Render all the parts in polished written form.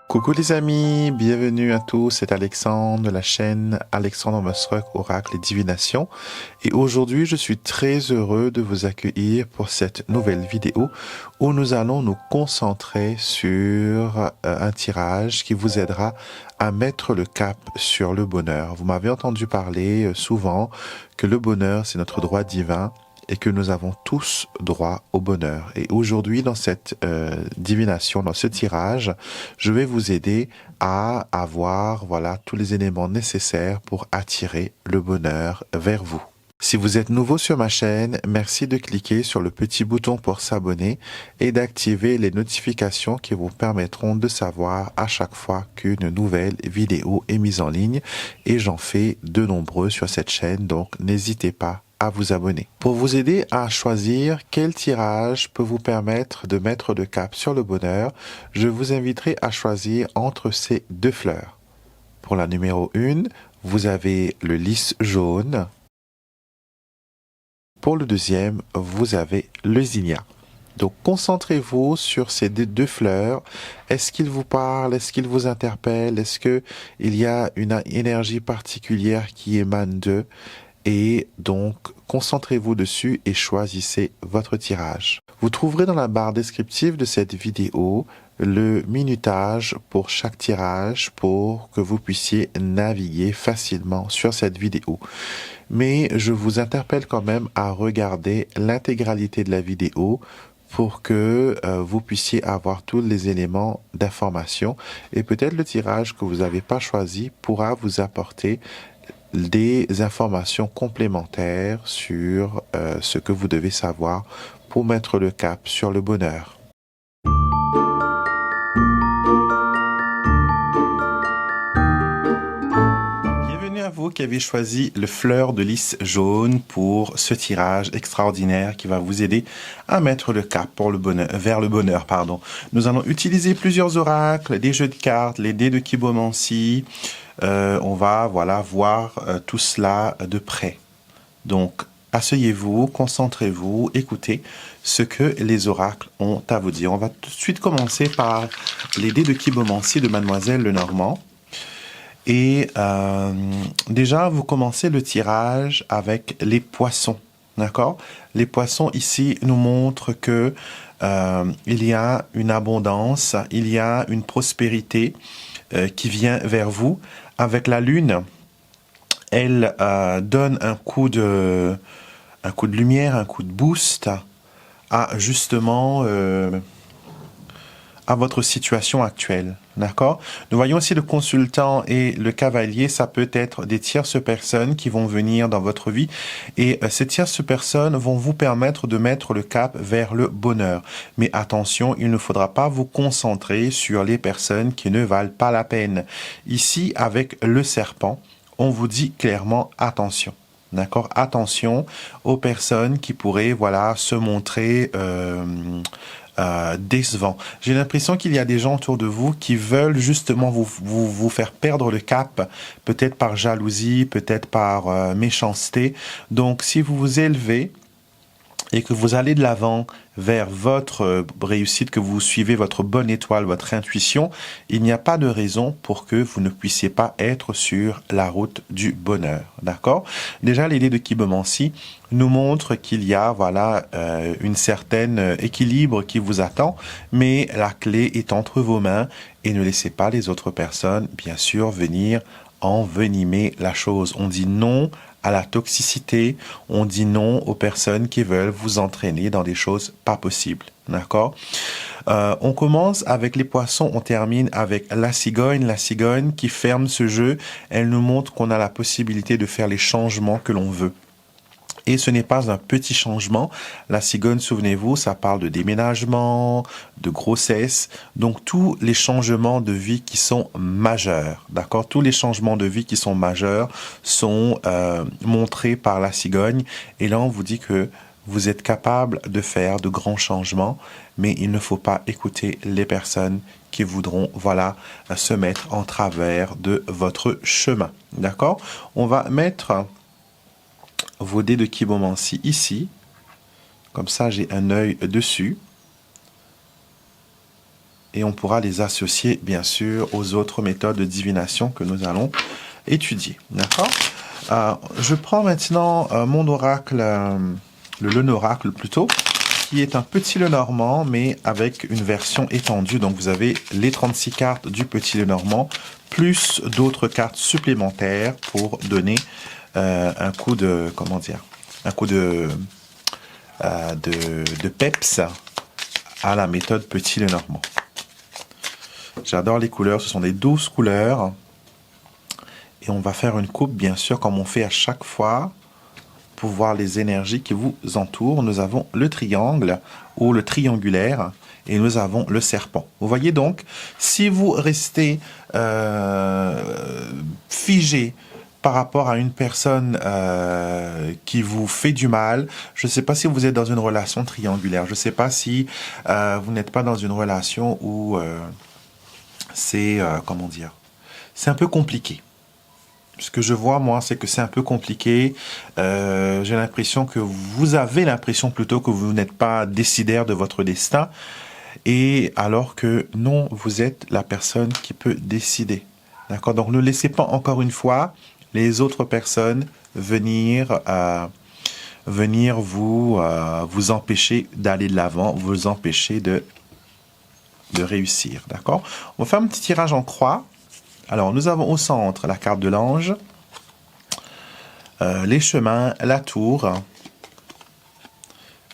Coucou les amis, bienvenue à tous, c'est Alexandre de la chaîne Alexandre Mosrock Oracle et Divination. Et aujourd'hui, je suis très heureux de vous accueillir pour cette nouvelle vidéo où nous allons nous concentrer sur un tirage qui vous aidera à mettre le cap sur le bonheur. Vous m'avez entendu parler souvent que le bonheur, c'est notre droit divin et que nous avons tous droit au bonheur. Et aujourd'hui, dans cette divination, dans ce tirage, je vais vous aider à avoir tous les éléments nécessaires pour attirer le bonheur vers vous. Si vous êtes nouveau sur ma chaîne, merci de cliquer sur le petit bouton pour s'abonner et d'activer les notifications qui vous permettront de savoir à chaque fois qu'une nouvelle vidéo est mise en ligne. Et j'en fais de nombreux sur cette chaîne, donc n'hésitez pas à vous abonner. Pour vous aider à choisir quel tirage peut vous permettre de mettre le cap sur le bonheur, je vous inviterai à choisir entre ces deux fleurs. Pour la numéro 1, vous avez le lys jaune. Pour le deuxième, vous avez le zinnia. Donc concentrez-vous sur ces deux fleurs. Est-ce qu'ils vous parlent? Est-ce qu'ils vous interpellent? Est-ce qu'il y a une énergie particulière qui émane d'eux? Et donc, concentrez-vous dessus et choisissez votre tirage. Vous trouverez dans la barre descriptive de cette vidéo le minutage pour chaque tirage pour que vous puissiez naviguer facilement sur cette vidéo. Mais je vous interpelle quand même à regarder l'intégralité de la vidéo pour que vous puissiez avoir tous les éléments d'information. Et peut-être le tirage que vous n'avez pas choisi pourra vous apporter des informations complémentaires sur ce que vous devez savoir pour mettre le cap sur le bonheur. Bienvenue à vous qui avez choisi le fleur de lys jaune pour ce tirage extraordinaire qui va vous aider à mettre le cap pour le bonheur, vers le bonheur. Nous allons utiliser plusieurs oracles, des jeux de cartes, les dés de Kibomancy. On va voir tout cela de près. Donc, asseyez-vous, concentrez-vous, écoutez ce que les oracles ont à vous dire. On va tout de suite commencer par les dés de Kibomancy de Mademoiselle Lenormand. Et déjà, vous commencez le tirage avec les poissons. D'accord? Les poissons ici nous montrent que il y a une abondance, il y a une prospérité qui vient vers vous. Avec la lune, elle donne un coup de lumière, un coup de boost à justement à votre situation actuelle. D'accord? Nous voyons aussi le consultant et le cavalier, ça peut être des tierces personnes qui vont venir dans votre vie et ces tierces personnes vont vous permettre de mettre le cap vers le bonheur. Mais attention, il ne faudra pas vous concentrer sur les personnes qui ne valent pas la peine. Ici, avec le serpent, on vous dit clairement attention. D'accord? Attention aux personnes qui pourraient, se montrer décevant. J'ai l'impression qu'il y a des gens autour de vous qui veulent justement vous faire perdre le cap, peut-être par jalousie, peut-être par méchanceté. Donc, si vous vous élevez et que vous allez de l'avant vers votre réussite, que vous suivez votre bonne étoile, votre intuition, il n'y a pas de raison pour que vous ne puissiez pas être sur la route du bonheur. D'accord? Déjà, l'idée de Kibomancy nous montre qu'il y a une certaine équilibre qui vous attend, mais la clé est entre vos mains et ne laissez pas les autres personnes, bien sûr, venir envenimer la chose. On dit non à la toxicité, on dit non aux personnes qui veulent vous entraîner dans des choses pas possibles. D'accord? On commence avec les poissons, on termine avec la cigogne. La cigogne qui ferme ce jeu, elle nous montre qu'on a la possibilité de faire les changements que l'on veut. Et ce n'est pas un petit changement. La cigogne, souvenez-vous, ça parle de déménagement, de grossesse. Donc, tous les changements de vie qui sont majeurs, d'accord? Tous les changements de vie qui sont majeurs sont montrés par la cigogne. Et là, on vous dit que vous êtes capable de faire de grands changements, mais il ne faut pas écouter les personnes qui voudront, se mettre en travers de votre chemin, d'accord? On va mettre vos dés de Kibomancy ici. Comme ça, j'ai un œil dessus. et on pourra les associer, bien sûr, aux autres méthodes de divination que nous allons étudier. D'accord? Je prends maintenant mon oracle, le Lenormand plutôt, qui est un petit Lenormand, mais avec une version étendue. Donc, vous avez les 36 cartes du petit Lenormand, plus d'autres cartes supplémentaires pour donner un coup de, comment dire, un coup de peps à la méthode petit Lenormand. J'adore les couleurs, ce sont des 12 couleurs. Et on va faire une coupe, bien sûr, comme on fait à chaque fois, pour voir les énergies qui vous entourent. Nous avons le triangle ou le triangulaire et nous avons le serpent. Vous voyez donc, si vous restez figé par rapport à une personne qui vous fait du mal, je ne sais pas si vous êtes dans une relation triangulaire, je ne sais pas si vous n'êtes pas dans une relation où c'est, comment dire, c'est un peu compliqué. Ce que je vois, moi, c'est que c'est un peu compliqué. J'ai l'impression que vous avez l'impression plutôt que vous n'êtes pas décidaire de votre destin. Et alors que non, vous êtes la personne qui peut décider. D'accord? Donc, ne laissez pas encore une fois les autres personnes venir vous empêcher d'aller de l'avant, vous empêcher de réussir. D'accord? On va faire un petit tirage en croix. Alors, nous avons au centre la carte de l'ange, les chemins, la tour,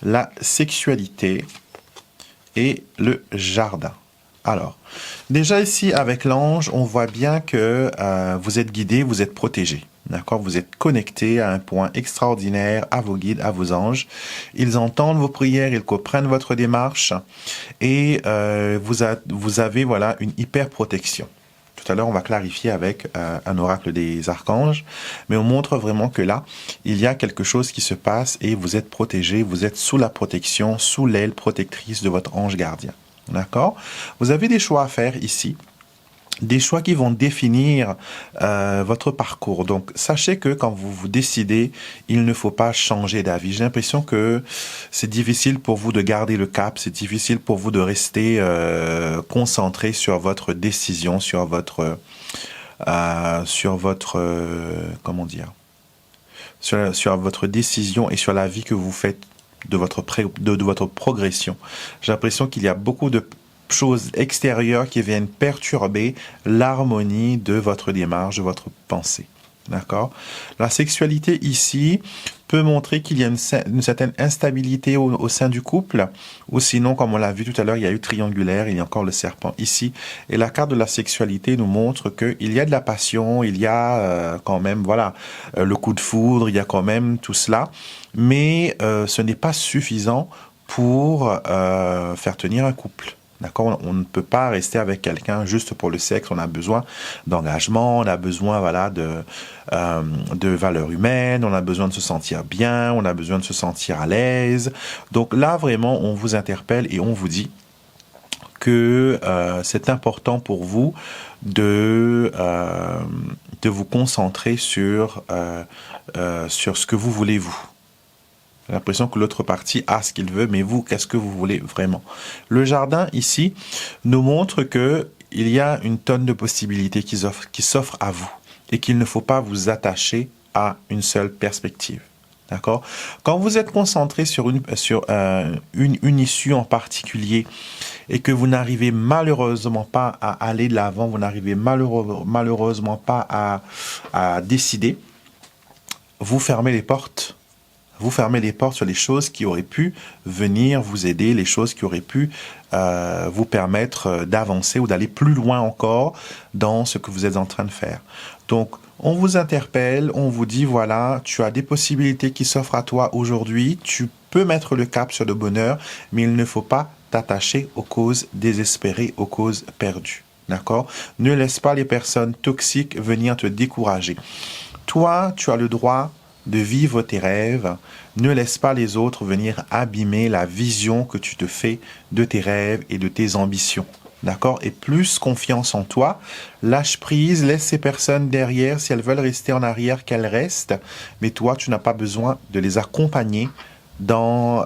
la sexualité et le jardin. Alors, déjà ici, avec l'ange, on voit bien que vous êtes guidé, vous êtes protégé. D'accord? Vous êtes connecté à un point extraordinaire, à vos guides, à vos anges. Ils entendent vos prières, ils comprennent votre démarche et vous avez voilà, une hyper protection. Tout à l'heure, on va clarifier avec un oracle des archanges, mais on montre vraiment que là, il y a quelque chose qui se passe et vous êtes protégé, vous êtes sous la protection, sous l'aile protectrice de votre ange gardien. D'accord? Vous avez des choix à faire ici. Des choix qui vont définir votre parcours. Donc, sachez que quand vous vous décidez, il ne faut pas changer d'avis. J'ai l'impression que c'est difficile pour vous de garder le cap, c'est difficile pour vous de rester concentré sur votre décision, sur votre comment dire, sur votre décision et sur la vie que vous faites de votre progression. J'ai l'impression qu'il y a beaucoup de choses extérieures qui viennent perturber l'harmonie de votre démarche, de votre pensée. D'accord? La sexualité ici peut montrer qu'il y a une certaine instabilité au sein du couple, ou sinon, comme on l'a vu tout à l'heure, il y a eu triangulaire, il y a encore le serpent ici. Et la carte de la sexualité nous montre qu'il y a de la passion, il y a quand même, voilà, le coup de foudre, il y a quand même tout cela, mais ce n'est pas suffisant pour faire tenir un couple. D'accord? On ne peut pas rester avec quelqu'un juste pour le sexe. On a besoin d'engagement, on a besoin voilà, de valeurs humaines, on a besoin de se sentir bien, on a besoin de se sentir à l'aise. Donc là, vraiment, on vous interpelle et on vous dit que c'est important pour vous de vous concentrer sur ce que vous voulez vous. J'ai l'impression que l'autre partie a ce qu'il veut, mais vous, qu'est-ce que vous voulez vraiment? Le jardin, ici, nous montre que il y a une tonne de possibilités qui s'offrent à vous et qu'il ne faut pas vous attacher à une seule perspective. D'accord? Quand vous êtes concentré sur une issue en particulier et que vous n'arrivez malheureusement pas à aller de l'avant, vous n'arrivez malheureusement pas à décider, vous fermez les portes. Vous fermez les portes sur les choses qui auraient pu venir vous aider, les choses qui auraient pu vous permettre d'avancer ou d'aller plus loin encore dans ce que vous êtes en train de faire. Donc, on vous interpelle, on vous dit, voilà, tu as des possibilités qui s'offrent à toi aujourd'hui, tu peux mettre le cap sur le bonheur, mais il ne faut pas t'attacher aux causes désespérées, aux causes perdues. D'accord? Ne laisse pas les personnes toxiques venir te décourager. Toi, tu as le droit de vivre tes rêves. Ne laisse pas les autres venir abîmer la vision que tu te fais de tes rêves et de tes ambitions. D'accord? Et plus confiance en toi, lâche prise, laisse ces personnes derrière. Si elles veulent rester en arrière, qu'elles restent. Mais toi, tu n'as pas besoin de les accompagner dans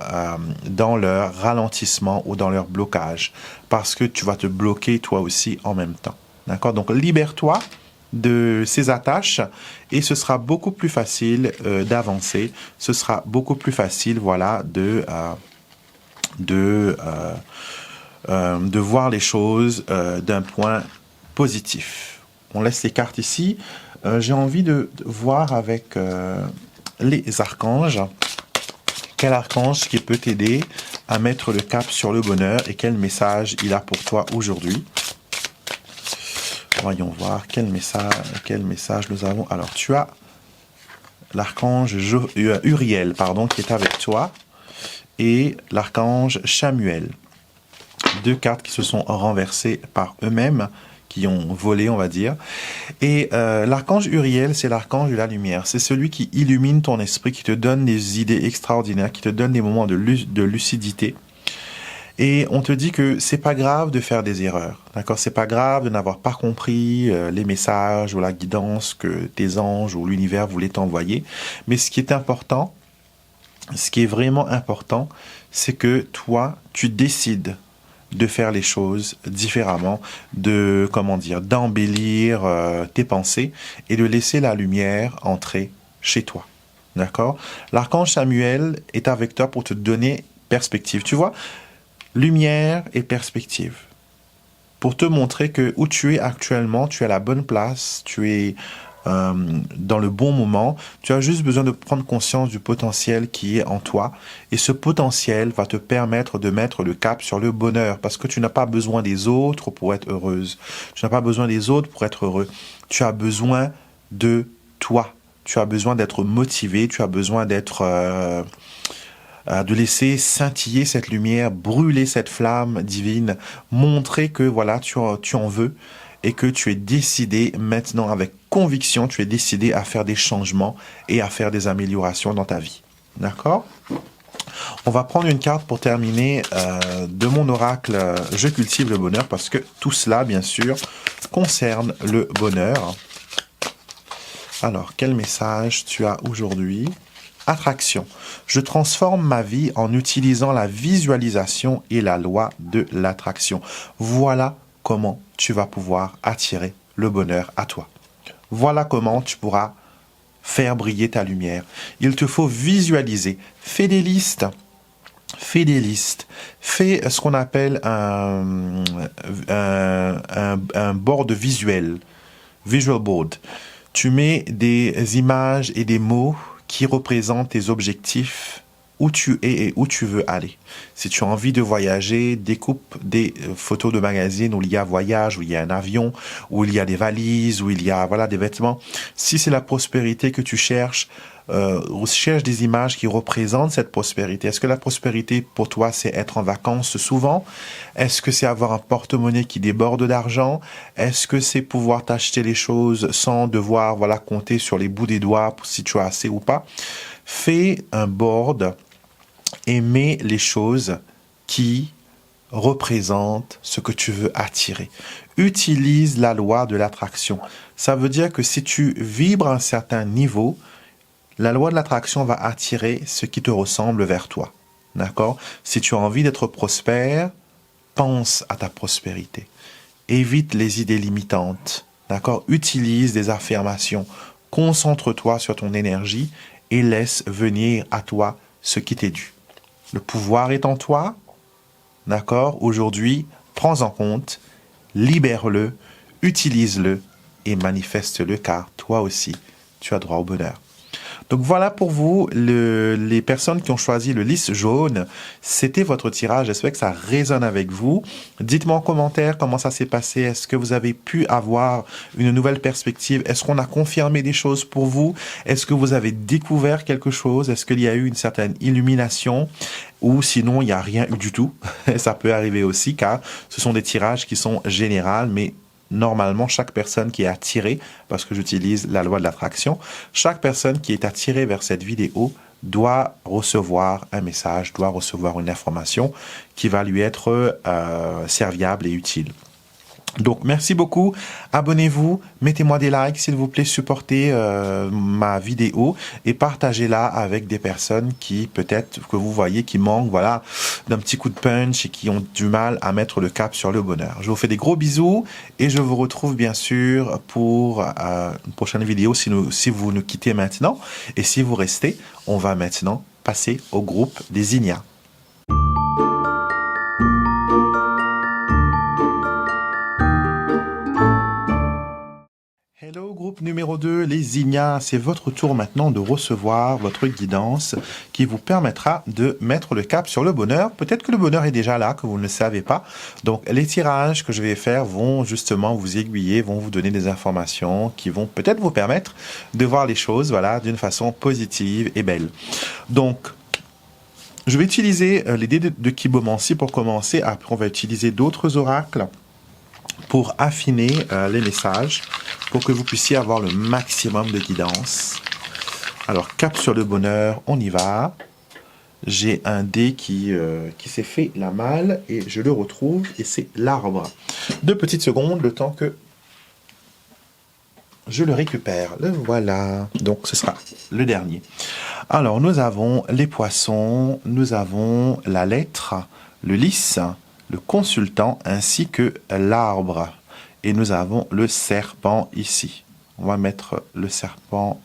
leur ralentissement ou dans leur blocage, parce que tu vas te bloquer toi aussi en même temps. D'accord? Donc, libère-toi de ces attaches et ce sera beaucoup plus facile d'avancer. Ce sera beaucoup plus facile, voilà, de voir les choses d'un point positif. On laisse les cartes ici. J'ai envie de voir avec les archanges. Quel archange qui peut t'aider à mettre le cap sur le bonheur et quel message il a pour toi aujourd'hui? Voyons voir quel message nous avons. Alors, tu as l'archange Uriel, qui est avec toi, et l'archange Chamuel. Deux cartes qui se sont renversées par eux-mêmes, qui ont volé, on va dire. Et l'archange Uriel, c'est l'archange de la lumière. C'est celui qui illumine ton esprit, qui te donne des idées extraordinaires, qui te donne des moments de lucidité. Et on te dit que c'est pas grave de faire des erreurs, d'accord? C'est pas grave de n'avoir pas compris les messages ou la guidance que tes anges ou l'univers voulaient t'envoyer. Mais ce qui est important, ce qui est vraiment important, c'est que toi, tu décides de faire les choses différemment, d'embellir tes pensées et de laisser la lumière entrer chez toi, d'accord? L'archange Samuel est avec toi pour te donner perspective. Tu vois, lumière et perspective. Pour te montrer que où tu es actuellement, tu es à la bonne place, tu es dans le bon moment. Tu as juste besoin de prendre conscience du potentiel qui est en toi. Et ce potentiel va te permettre de mettre le cap sur le bonheur. Parce que tu n'as pas besoin des autres pour être heureuse. Tu n'as pas besoin des autres pour être heureux. Tu as besoin de toi. Tu as besoin d'être motivé. Tu as besoin de laisser scintiller cette lumière, brûler cette flamme divine, montrer que voilà, tu en veux et que tu es décidé maintenant avec conviction, tu es décidé à faire des changements et à faire des améliorations dans ta vie. D'accord? On va prendre une carte pour terminer de mon oracle « Je cultive le bonheur » parce que tout cela, bien sûr, concerne le bonheur. Alors, quel message tu as aujourd'hui? Attraction. Je transforme ma vie en utilisant la visualisation et la loi de l'attraction. Voilà comment tu vas pouvoir attirer le bonheur à toi. Voilà comment tu pourras faire briller ta lumière. Il te faut visualiser. Fais des listes. Fais des listes. Fais ce qu'on appelle un board visuel. Visual board. Tu mets des images et des mots qui représentent tes objectifs, où tu es et où tu veux aller. Si tu as envie de voyager, découpe des photos de magazines où il y a voyage, où il y a un avion, où il y a des valises, où il y a des vêtements. Si c'est la prospérité que tu cherches, cherche des images qui représentent cette prospérité. Est-ce que la prospérité pour toi, c'est être en vacances souvent? Est-ce que c'est avoir un porte-monnaie qui déborde d'argent? Est-ce que c'est pouvoir t'acheter les choses sans devoir compter sur les bouts des doigts si tu as assez ou pas? Fais un board et mets les choses qui représentent ce que tu veux attirer. Utilise la loi de l'attraction. Ça veut dire que si tu vibres à un certain niveau, la loi de l'attraction va attirer ce qui te ressemble vers toi. D'accord? Si tu as envie d'être prospère, pense à ta prospérité. Évite les idées limitantes. D'accord? Utilise des affirmations. Concentre-toi sur ton énergie et laisse venir à toi ce qui t'est dû. Le pouvoir est en toi. D'accord? Aujourd'hui, prends en compte, libère-le, utilise-le et manifeste-le car toi aussi, tu as droit au bonheur. Donc voilà pour vous, les personnes qui ont choisi le lys jaune, c'était votre tirage. J'espère que ça résonne avec vous. Dites-moi en commentaire comment ça s'est passé. Est-ce que vous avez pu avoir une nouvelle perspective? Est-ce qu'on a confirmé des choses pour vous? Est-ce que vous avez découvert quelque chose? Est-ce qu'il y a eu une certaine illumination? Ou sinon, il n'y a rien eu du tout. Ça peut arriver aussi car ce sont des tirages qui sont généraux, mais normalement, chaque personne qui est attirée, parce que j'utilise la loi de l'attraction, chaque personne qui est attirée vers cette vidéo doit recevoir un message, doit recevoir une information qui va lui être serviable et utile. Donc, merci beaucoup. Abonnez-vous, mettez-moi des likes, s'il vous plaît, supportez ma vidéo et partagez-la avec des personnes qui, peut-être, que vous voyez, qui manquent, voilà, d'un petit coup de punch et qui ont du mal à mettre le cap sur le bonheur. Je vous fais des gros bisous et je vous retrouve, bien sûr, pour une prochaine vidéo si vous nous quittez maintenant. Et si vous restez, on va maintenant passer au groupe des Ignas. Hello, groupe numéro 2, les Ignas. C'est votre tour maintenant de recevoir votre guidance qui vous permettra de mettre le cap sur le bonheur. Peut-être que le bonheur est déjà là, que vous ne le savez pas. Donc, les tirages que je vais faire vont justement vous aiguiller, vont vous donner des informations qui vont peut-être vous permettre de voir les choses, voilà, d'une façon positive et belle. Donc, je vais utiliser les dés de Kibomancy pour commencer. Après, on va utiliser d'autres oracles pour affiner les messages, pour que vous puissiez avoir le maximum de guidance. Alors, cap sur le bonheur, on y va. J'ai un dé qui s'est fait la malle et je le retrouve et c'est l'arbre. 2 petites secondes, le temps que je le récupère. Le voilà. Donc, ce sera le dernier. Alors, nous avons les poissons, nous avons la lettre, le lys, le consultant ainsi que l'arbre. Et nous avons le serpent ici. On va mettre le serpent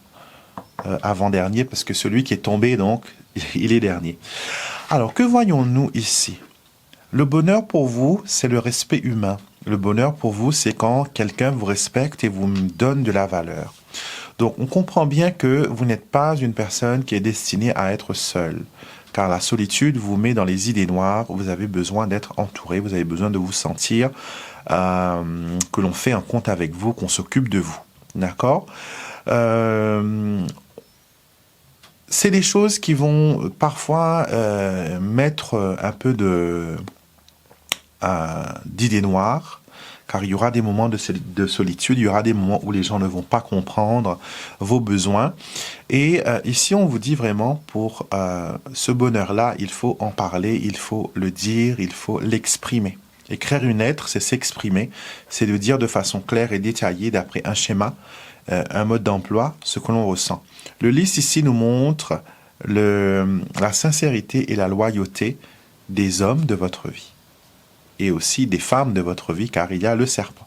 avant-dernier parce que celui qui est tombé, donc, il est dernier. Alors, que voyons-nous ici? Le bonheur pour vous, c'est le respect humain. Le bonheur pour vous, c'est quand quelqu'un vous respecte et vous donne de la valeur. Donc, on comprend bien que vous n'êtes pas une personne qui est destinée à être seule. Car la solitude vous met dans les idées noires, vous avez besoin d'être entouré, vous avez besoin de vous sentir que l'on fait un compte avec vous, qu'on s'occupe de vous. D'accord? C'est des choses qui vont parfois mettre un peu d'idées noires, car il y aura des moments de solitude, il y aura des moments où les gens ne vont pas comprendre vos besoins. Et ici, on vous dit vraiment, pour ce bonheur-là, il faut en parler, il faut le dire, il faut l'exprimer. Écrire une lettre, c'est s'exprimer, c'est de dire de façon claire et détaillée, d'après un schéma, un mode d'emploi, ce que l'on ressent. Le lys ici nous montre la sincérité et la loyauté des hommes de votre vie. Et aussi des femmes de votre vie, car il y a le serpent.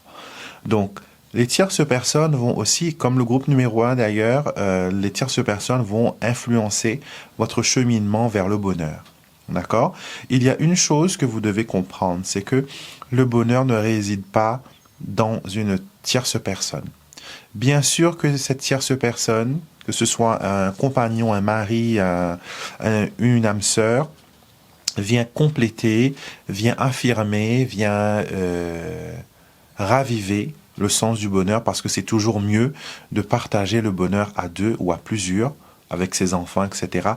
Donc, les tierces personnes vont aussi, comme le groupe numéro 1 d'ailleurs, les tierces personnes vont influencer votre cheminement vers le bonheur. D'accord? Il y a une chose que vous devez comprendre, c'est que le bonheur ne réside pas dans une tierce personne. Bien sûr que cette tierce personne, que ce soit un compagnon, un mari, une âme sœur, vient compléter, vient affirmer, vient raviver le sens du bonheur, parce que c'est toujours mieux de partager le bonheur à deux ou à plusieurs, avec ses enfants, etc.,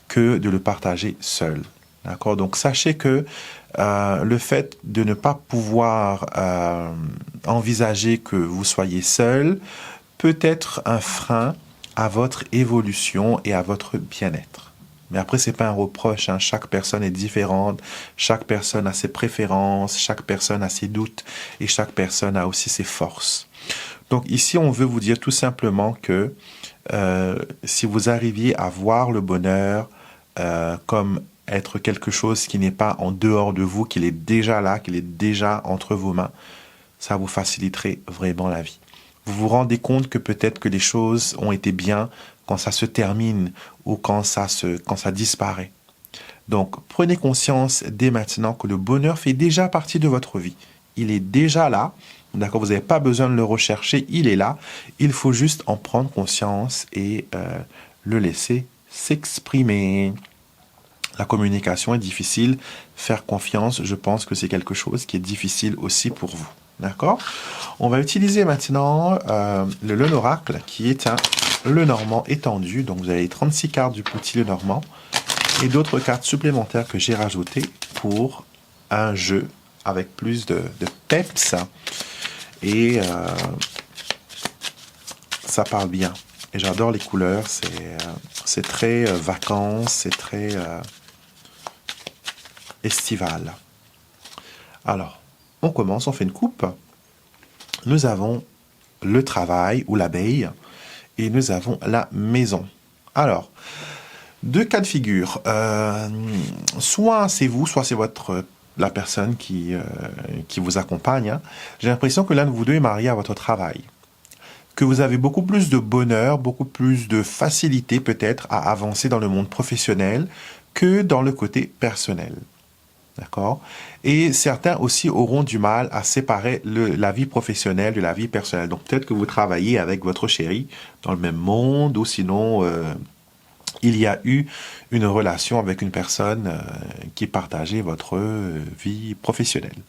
que de le partager seul. D'accord? Donc, sachez que le fait de ne pas pouvoir envisager que vous soyez seul peut être un frein à votre évolution et à votre bien-être. Mais après, c'est pas un reproche, hein. Chaque personne est différente, chaque personne a ses préférences, chaque personne a ses doutes et chaque personne a aussi ses forces. Donc ici, on veut vous dire tout simplement que si vous arriviez à voir le bonheur comme être quelque chose qui n'est pas en dehors de vous, qu'il est déjà là, qu'il est déjà entre vos mains, ça vous faciliterait vraiment la vie. Vous vous rendez compte que peut-être que les choses ont été bien quand ça se termine ou quand ça disparaît. Donc, prenez conscience dès maintenant que le bonheur fait déjà partie de votre vie. Il est déjà là, d'accord? Vous n'avez pas besoin de le rechercher, il est là. Il faut juste en prendre conscience et le laisser s'exprimer. La communication est difficile. Faire confiance, je pense que c'est quelque chose qui est difficile aussi pour vous. D'accord? On va utiliser maintenant le Lenormand, qui est un Lenormand étendu. Donc, vous avez les 36 cartes du petit Lenormand et d'autres cartes supplémentaires que j'ai rajoutées pour un jeu avec plus de peps. Et ça parle bien. Et j'adore les couleurs. C'est très vacances, c'est très estival. Alors, on commence, on fait une coupe. nous avons le travail ou l'abeille et nous avons la maison. Alors, deux cas de figure. Soit c'est vous, soit c'est la personne qui vous accompagne. Hein. J'ai l'impression que l'un de vous deux est marié à votre travail. Que vous avez beaucoup plus de bonheur, beaucoup plus de facilité peut-être à avancer dans le monde professionnel que dans le côté personnel. D'accord? Et certains aussi auront du mal à séparer la vie professionnelle de la vie personnelle. Donc peut-être que vous travaillez avec votre chéri dans le même monde ou sinon il y a eu une relation avec une personne qui partageait votre vie professionnelle.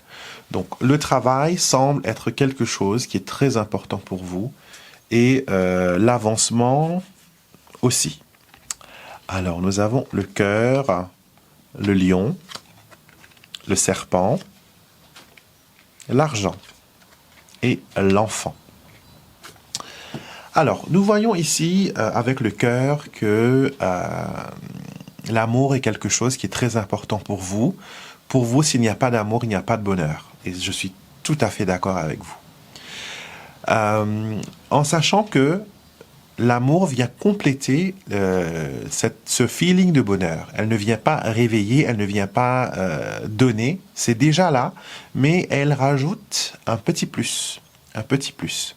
Donc le travail semble être quelque chose qui est très important pour vous et l'avancement aussi. Alors nous avons le cœur, le lion, le serpent, l'argent et l'enfant. Alors, nous voyons ici avec le cœur que l'amour est quelque chose qui est très important pour vous. Pour vous, s'il n'y a pas d'amour, il n'y a pas de bonheur. Et je suis tout à fait d'accord avec vous. En sachant que l'amour vient compléter ce feeling de bonheur. Elle ne vient pas réveiller, elle ne vient pas donner. C'est déjà là, mais elle rajoute un petit plus. Un petit plus.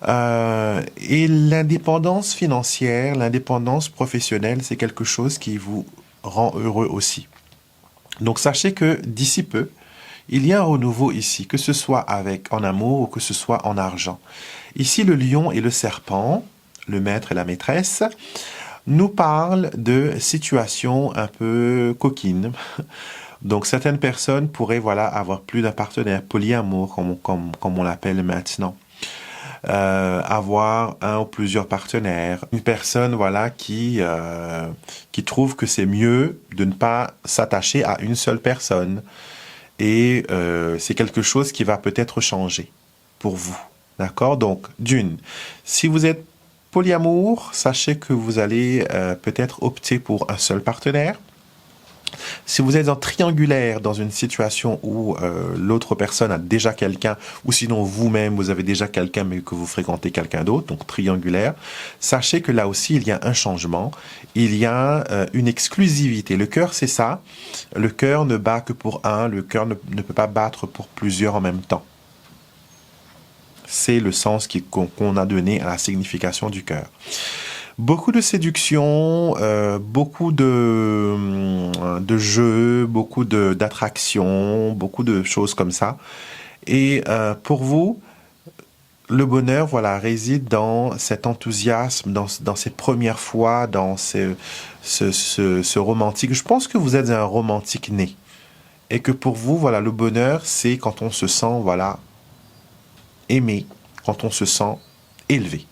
Et l'indépendance financière, l'indépendance professionnelle, c'est quelque chose qui vous rend heureux aussi. Donc sachez que d'ici peu, il y a un renouveau ici, que ce soit en amour ou que ce soit en argent. Ici, le lion et le serpent, le maître et la maîtresse, nous parlent de situations un peu coquines. Donc certaines personnes pourraient avoir plus d'un partenaire, polyamour comme on l'appelle maintenant. Avoir un ou plusieurs partenaires, une personne qui trouve que c'est mieux de ne pas s'attacher à une seule personne et c'est quelque chose qui va peut-être changer pour vous, d'accord? Donc si vous êtes polyamour, sachez que vous allez peut-être opter pour un seul partenaire. Si vous êtes en triangulaire dans une situation où l'autre personne a déjà quelqu'un, ou sinon vous-même vous avez déjà quelqu'un mais que vous fréquentez quelqu'un d'autre, donc triangulaire, sachez que là aussi il y a un changement, il y a une exclusivité. Le cœur c'est ça, le cœur ne bat que pour un, le cœur ne peut pas battre pour plusieurs en même temps. C'est le sens qu'on a donné à la signification du cœur. Beaucoup de séduction, beaucoup de jeux, beaucoup d'attractions, beaucoup de choses comme ça. Et pour vous, le bonheur, réside dans cet enthousiasme, dans ces premières fois, dans ce romantique. Je pense que vous êtes un romantique né. Et que pour vous, le bonheur, c'est quand on se sent, aimé, quand on se sent élevé.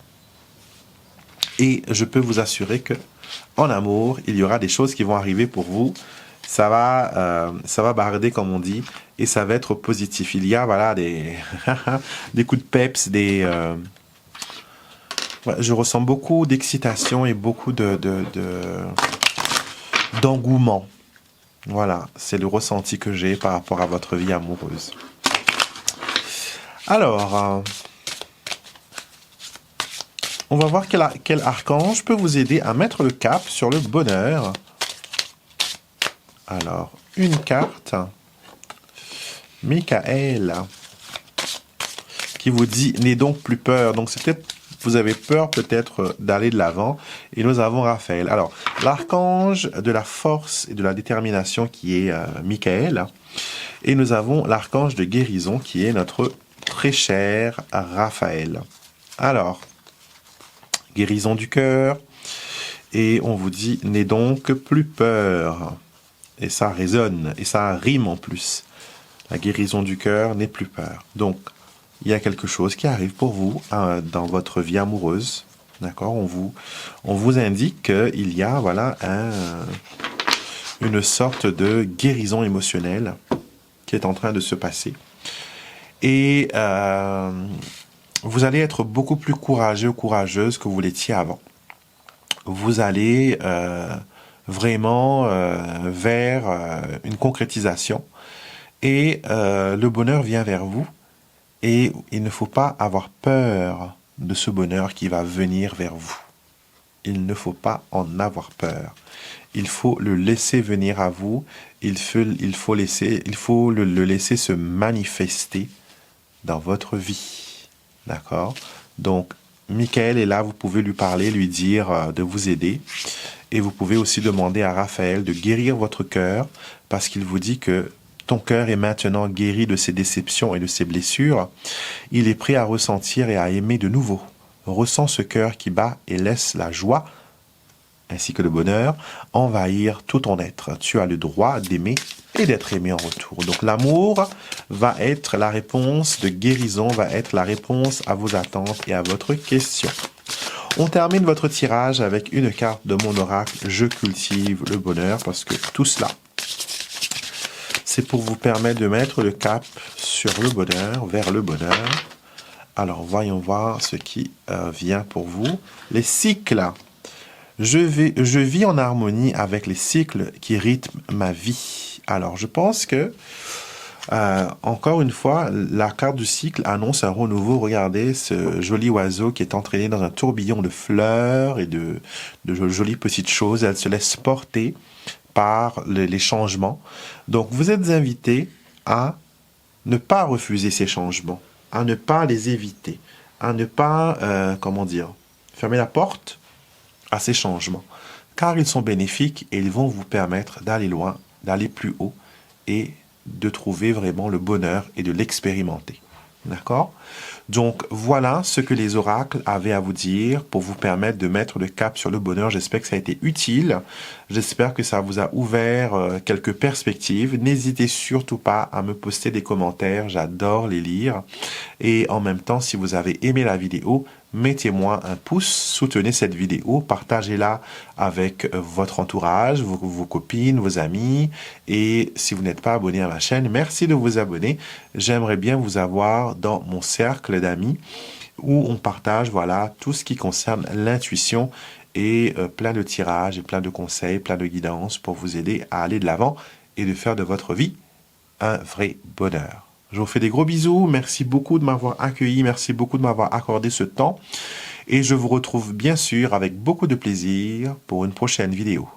Et je peux vous assurer que en amour, il y aura des choses qui vont arriver pour vous. Ça va barder comme on dit, et ça va être positif. Il y a des des coups de peps, je ressens beaucoup d'excitation et beaucoup d'engouement. Voilà, c'est le ressenti que j'ai par rapport à votre vie amoureuse. Alors. On va voir quel archange peut vous aider à mettre le cap sur le bonheur. Alors, une carte. Michael. Qui vous dit, n'aie donc plus peur. Donc, c'est peut-être, vous avez peur peut-être d'aller de l'avant. Et nous avons Raphaël. Alors, l'archange de la force et de la détermination qui est Michael. Et nous avons l'archange de guérison qui est notre très cher Raphaël. Alors, guérison du cœur, et on vous dit, n'aie donc plus peur. Et ça résonne, et ça rime en plus. La guérison du cœur, n'aie plus peur. Donc, il y a quelque chose qui arrive pour vous dans votre vie amoureuse. D'accord? On vous indique qu'il y a une sorte de guérison émotionnelle qui est en train de se passer. Et vous allez être beaucoup plus courageux ou courageuse que vous l'étiez avant. Vous allez vraiment vers une concrétisation et le bonheur vient vers vous Et il ne faut pas avoir peur de ce bonheur qui va venir vers vous. Il ne faut pas en avoir peur. Il faut le laisser venir à vous. Il faut le laisser se manifester dans votre vie. D'accord? Donc, Michael est là, vous pouvez lui parler, lui dire de vous aider. Et vous pouvez aussi demander à Raphaël de guérir votre cœur parce qu'il vous dit que ton cœur est maintenant guéri de ses déceptions et de ses blessures. Il est prêt à ressentir et à aimer de nouveau. Ressens ce cœur qui bat et laisse la joie ainsi que le bonheur envahir tout ton être. Tu as le droit d'aimer et d'être aimé en retour. Donc l'amour va être la réponse de guérison, va être la réponse à vos attentes et à votre question. On termine votre tirage avec une carte de mon oracle. Je cultive le bonheur parce que tout cela, c'est pour vous permettre de mettre le cap sur le bonheur, vers le bonheur. Alors, voyons voir ce qui vient pour vous. Les cycles. Je vis en harmonie avec les cycles qui rythment ma vie. Alors, je pense que, encore une fois, la carte du cycle annonce un renouveau. Regardez ce joli oiseau qui est entraîné dans un tourbillon de fleurs et de jolies petites choses. Elle se laisse porter par les changements. Donc, vous êtes invité à ne pas refuser ces changements, à ne pas les éviter, à ne pas, fermer la porte à ces changements, car ils sont bénéfiques et ils vont vous permettre d'aller loin, d'aller plus haut et de trouver vraiment le bonheur et de l'expérimenter. D'accord? Donc, voilà ce que les oracles avaient à vous dire pour vous permettre de mettre le cap sur le bonheur. J'espère que ça a été utile. J'espère que ça vous a ouvert quelques perspectives. N'hésitez surtout pas à me poster des commentaires. J'adore les lire. Et en même temps, si vous avez aimé la vidéo, mettez-moi un pouce, soutenez cette vidéo, partagez-la avec votre entourage, vos copines, vos amis. Et si vous n'êtes pas abonné à ma chaîne, merci de vous abonner. J'aimerais bien vous avoir dans mon cercle d'amis où on partage tout ce qui concerne l'intuition et plein de tirages et plein de conseils, plein de guidances pour vous aider à aller de l'avant et de faire de votre vie un vrai bonheur. Je vous fais des gros bisous. Merci beaucoup de m'avoir accueilli. Merci beaucoup de m'avoir accordé ce temps. Et je vous retrouve bien sûr avec beaucoup de plaisir pour une prochaine vidéo.